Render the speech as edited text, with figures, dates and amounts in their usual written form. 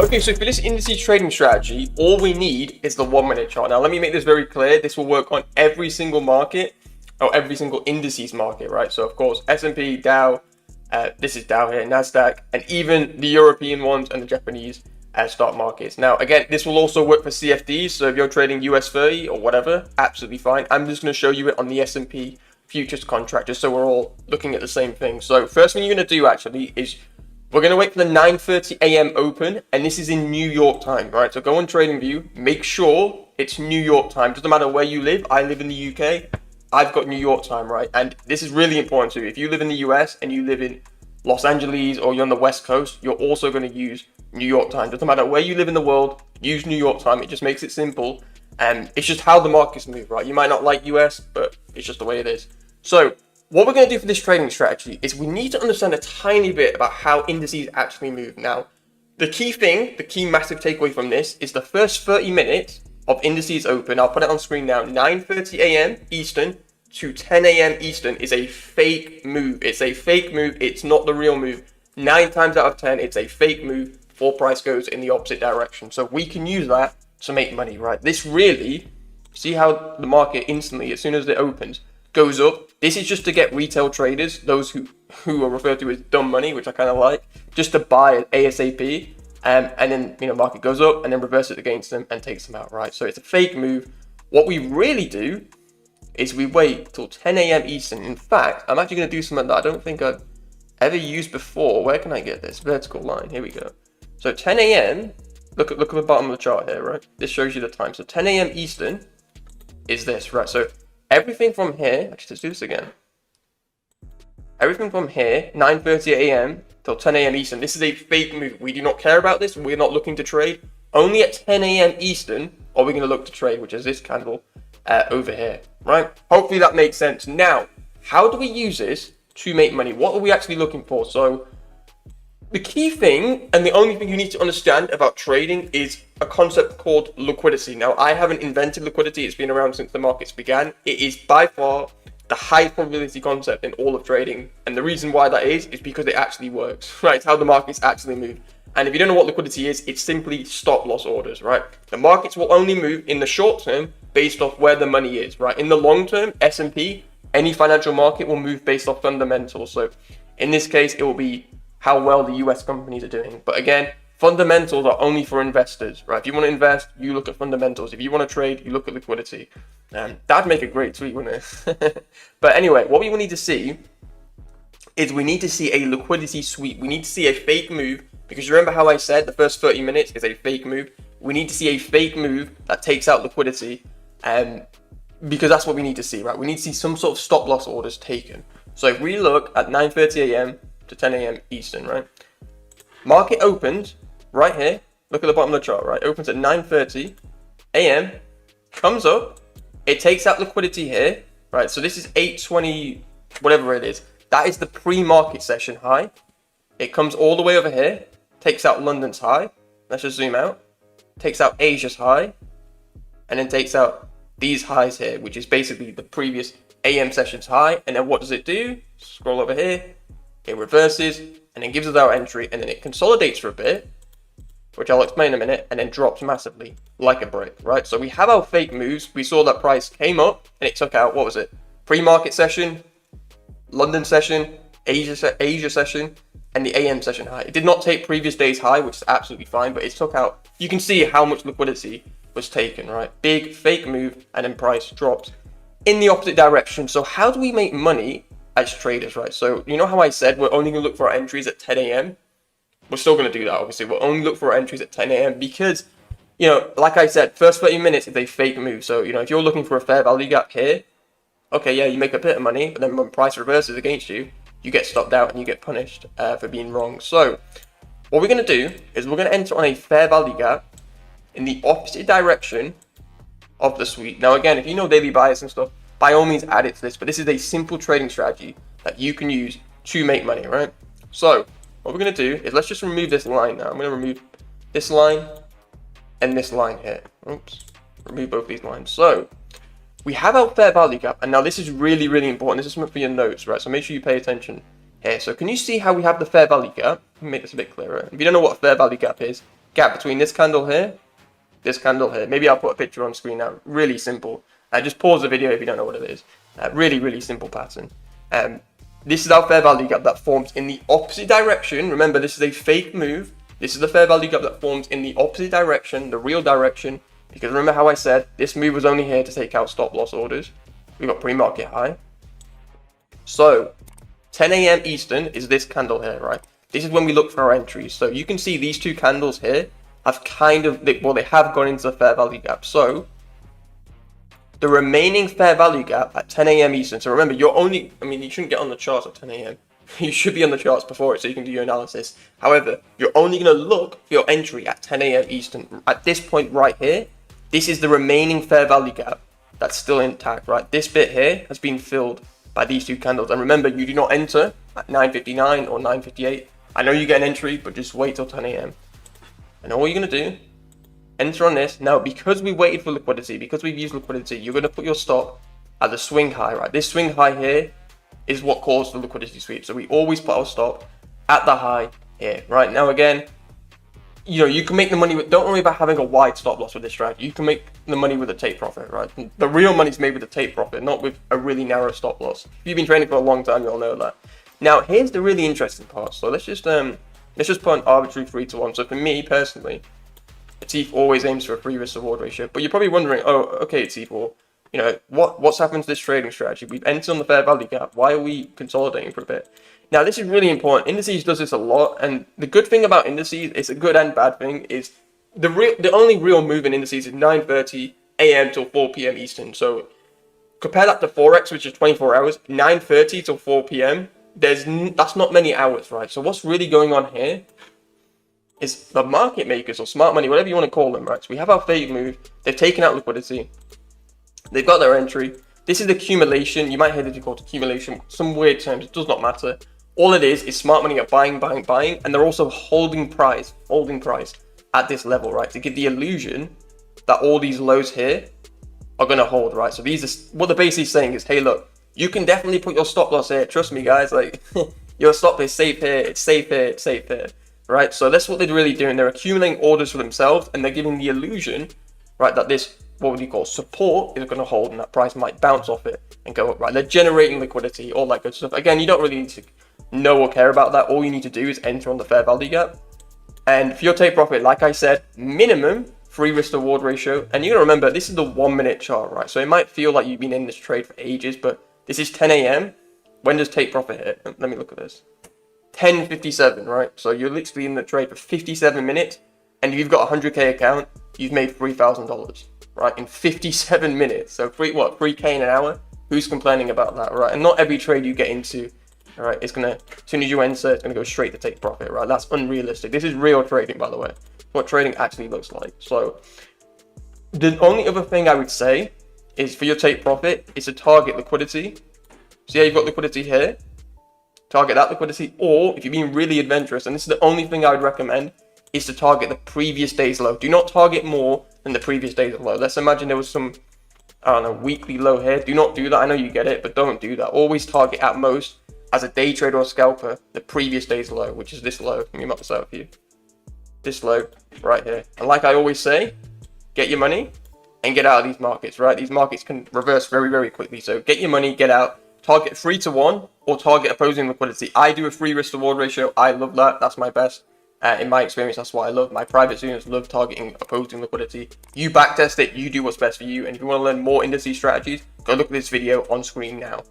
Okay, so for this indices trading strategy, all we need is the 1 minute chart. Now, let me make this very clear. This will work on every single market or every single indices market, right? So, of course, S&P, Dow, this is Dow here, NASDAQ, and even the European ones and the Japanese stock markets. Now, again, this will also work for CFDs. So if you're trading US 30 or whatever, absolutely fine. I'm just going to show you it on the S&P futures contract, just so we're all looking at the same thing. So first thing you're going to do actually is we're going to wait for the 9:30 a.m. open, and this is in New York time, right? So go on TradingView, make sure it's New York time. Doesn't matter where you live. I live in the UK. I've got New York time, right? And this is really important too. If you live in the US and you live in Los Angeles or you're on the West Coast, you're also going to use New York time. Doesn't matter where you live in the world, use New York time. It just makes it simple. And it's just how the markets move, right? You might not like US, but it's just the way it is. So what we're going to do for this trading strategy is we need to understand a tiny bit about how indices actually move. Now, the key thing, the key massive takeaway from this is the first 30 minutes of indices open. I'll put it on screen now. 9:30 a.m. Eastern to 10 a.m. Eastern is a fake move. It's a fake move. It's not the real move. 9 times out of 10, it's a fake move. Full price goes in the opposite direction. So we can use that to make money, right? This really, see how the market instantly, as soon as it opens, goes up. This is just to get retail traders, those who are referred to as dumb money, which I kind of like, just to buy it ASAP. And then, market goes up and then reverses against them and takes them out, right? So it's a fake move. What we really do is we wait till 10 a.m. Eastern. In fact, I'm actually going to do something that I don't think I've ever used before. Where can I get this? Vertical line. Here we go. So 10 a.m. Look at the bottom of the chart here, right? This shows you the time. So 10 a.m. Eastern is this, right? So everything from here, actually, let's do this again. Everything from here, 9:30 a.m. till 10 a.m. Eastern. This is a fake move. We do not care about this. We're not looking to trade. Only at 10 a.m. Eastern are we going to look to trade, which is this candle over here, right? Hopefully that makes sense. Now, how do we use this to make money? What are we actually looking for? So the key thing, and the only thing you need to understand about trading, is a concept called liquidity. Now, I haven't invented liquidity. It's been around since the markets began. It is by far the highest probability concept in all of trading. And the reason why that is because it actually works, right? It's how the markets actually move. And if you don't know what liquidity is, it's simply stop loss orders, right? The markets will only move in the short term based off where the money is, right? In the long term, S&P, any financial market will move based off fundamentals. So in this case, it will be how well the US companies are doing. But again, fundamentals are only for investors, right? If you want to invest, you look at fundamentals. If you want to trade, you look at liquidity. That'd make a great tweet, wouldn't it? But anyway, what we will need to see is we need to see a liquidity sweep. We need to see a fake move, because remember how I said the first 30 minutes is a fake move. We need to see a fake move that takes out liquidity, because that's what we need to see, right? We need to see some sort of stop loss orders taken. So if we look at 9:30 a.m. to 10 a.m. Eastern, right? Market opens right here. Look at the bottom of the chart, right? Opens at 9:30 a.m. Comes up. It takes out liquidity here, right? So this is 8:20, whatever it is. That is the pre-market session high. It comes all the way over here. Takes out London's high. Let's just zoom out. Takes out Asia's high. And then takes out these highs here, which is basically the previous AM session's high. And then what does it do? Scroll over here. It reverses and then gives us our entry, and then it consolidates for a bit, which I'll explain in a minute, and then drops massively like a brick, right? So we have our fake moves. We saw that price came up and it took out, what was it? Pre-market session, London session, Asia session, and the AM session high. It did not take previous day's high, which is absolutely fine, but it took out, you can see how much liquidity was taken, right? Big fake move, and then price drops in the opposite direction. So how do we make money as traders, right? So you know how I said we're only going to look for our entries at 10 a.m. We're still going to do that, obviously. We'll only look for our entries at 10 a.m. because, like I said, first 30 minutes is a fake move. So, if you're looking for a fair value gap here, okay, yeah, you make a bit of money, but then when price reverses against you, you get stopped out and you get punished for being wrong. So what we're going to do is we're going to enter on a fair value gap in the opposite direction of the sweep. Now, again, if you know daily bias and stuff, by all means add it to this, but this is a simple trading strategy that you can use to make money, right? So what we're going to do is let's just remove this line now. I'm going to remove this line and this line here. Oops, remove both these lines. So we have our fair value gap, and now this is really, really important. This is something for your notes, right? So make sure you pay attention here. So can you see how we have the fair value gap? Let me make this a bit clearer. If you don't know what a fair value gap is, gap between this candle here, this candle here. Maybe I'll put a picture on screen now. Really simple. Just pause the video if you don't know what it is. Really simple pattern. This is our fair value gap that forms in the opposite direction. Remember, this is a fake move. This is the fair value gap that forms in the opposite direction, the real direction. Because remember how I said this move was only here to take out stop loss orders. We got pre-market high. So 10 a.m. Eastern is this candle here, right? This is when we look for our entries. So you can see these two candles here have they have gone into the fair value gap. So the remaining fair value gap at 10 a.m. Eastern. So remember, you shouldn't get on the charts at 10 a.m. You should be on the charts before it so you can do your analysis. However, you're only going to look for your entry at 10 a.m. Eastern. At this point right here, this is the remaining fair value gap that's still intact, right? This bit here has been filled by these two candles. And remember, you do not enter at 9:59 or 9:58. I know you get an entry, but just wait till 10 a.m. And all you're going to do, enter on this. Now, because we waited for liquidity, because we've used liquidity, you're going to put your stop at the swing high, right? This swing high here is what caused the liquidity sweep. So we always put our stop at the high here, right? Now, again, you can make the money with, don't worry about having a wide stop loss with this strategy. You can make the money with a take profit, right? The real money's made with a take profit, not with a really narrow stop loss. If you've been trading for a long time, you'll know that. Now, here's the really interesting part. So let's just put an arbitrary 3-to-1. So for me personally, Atif always aims for a free risk reward ratio. But you're probably wondering, oh, okay, Atif, well, what's happened to this trading strategy? We've entered on the fair value gap. Why are we consolidating for a bit? Now, this is really important. Indices does this a lot, and the good thing about indices, it's a good and bad thing, is the only real move in indices is 9:30 a.m. till 4 p.m. Eastern. So compare that to Forex, which is 24 hours, 9:30 till 4 p.m. That's not many hours, right? So what's really going on here is the market makers or smart money, whatever you want to call them, right? So we have our fake move. They've taken out liquidity. They've got their entry. This is accumulation. You might hear this called accumulation. Some weird terms. It does not matter. All it is smart money are buying, and they're also holding price at this level, right? To give the illusion that all these lows here are going to hold, right? So these are what they're basically saying is, hey, look, you can definitely put your stop loss here. Trust me, guys. Like your stop is safe here. It's safe here. It's safe here, right? So that's what they're really doing. They're accumulating orders for themselves, and they're giving the illusion, right, that this what would you call support is going to hold, and that price might bounce off it and go up, right? They're generating liquidity, all that good stuff. Again, you don't really need to know or care about that. All you need to do is enter on the fair value gap. And for your take profit, like I said, minimum free risk to reward ratio. And you gotta remember, this is the 1 minute chart, right? So it might feel like you've been in this trade for ages, but this is 10 a.m. When does take profit hit? Let me look at this. 10:57, right? So you're literally in the trade for 57 minutes, and if you've got a 100K account, you've made $3,000, right? In 57 minutes. So 3K in an hour? Who's complaining about that, right? And not every trade you get into, all right, it's gonna, as soon as you enter, it's gonna go straight to take profit, right? That's unrealistic. This is real trading, by the way. What trading actually looks like. So the only other thing I would say is for your take profit is to target liquidity. So yeah, you've got liquidity here. Target that liquidity, or if you're being really adventurous, and this is the only thing I would recommend, is to target the previous day's low. Do not target more than the previous day's low. Let's imagine there was some, I don't know, weekly low here. Do not do that. I know you get it, but don't do that. Always target at most, as a day trader or scalper, the previous day's low, which is this low. Let me mark this out for you. This low right here. And like I always say, get your money and get out of these markets, right? These markets can reverse very, very quickly. So get your money, get out, target 3-to-1 or target opposing liquidity. I do a free risk to reward ratio. I love that. That's my best. In my experience, that's what I love. My private students love targeting opposing liquidity. You backtest it, you do what's best for you. And if you want to learn more indices strategies, go look at this video on screen now.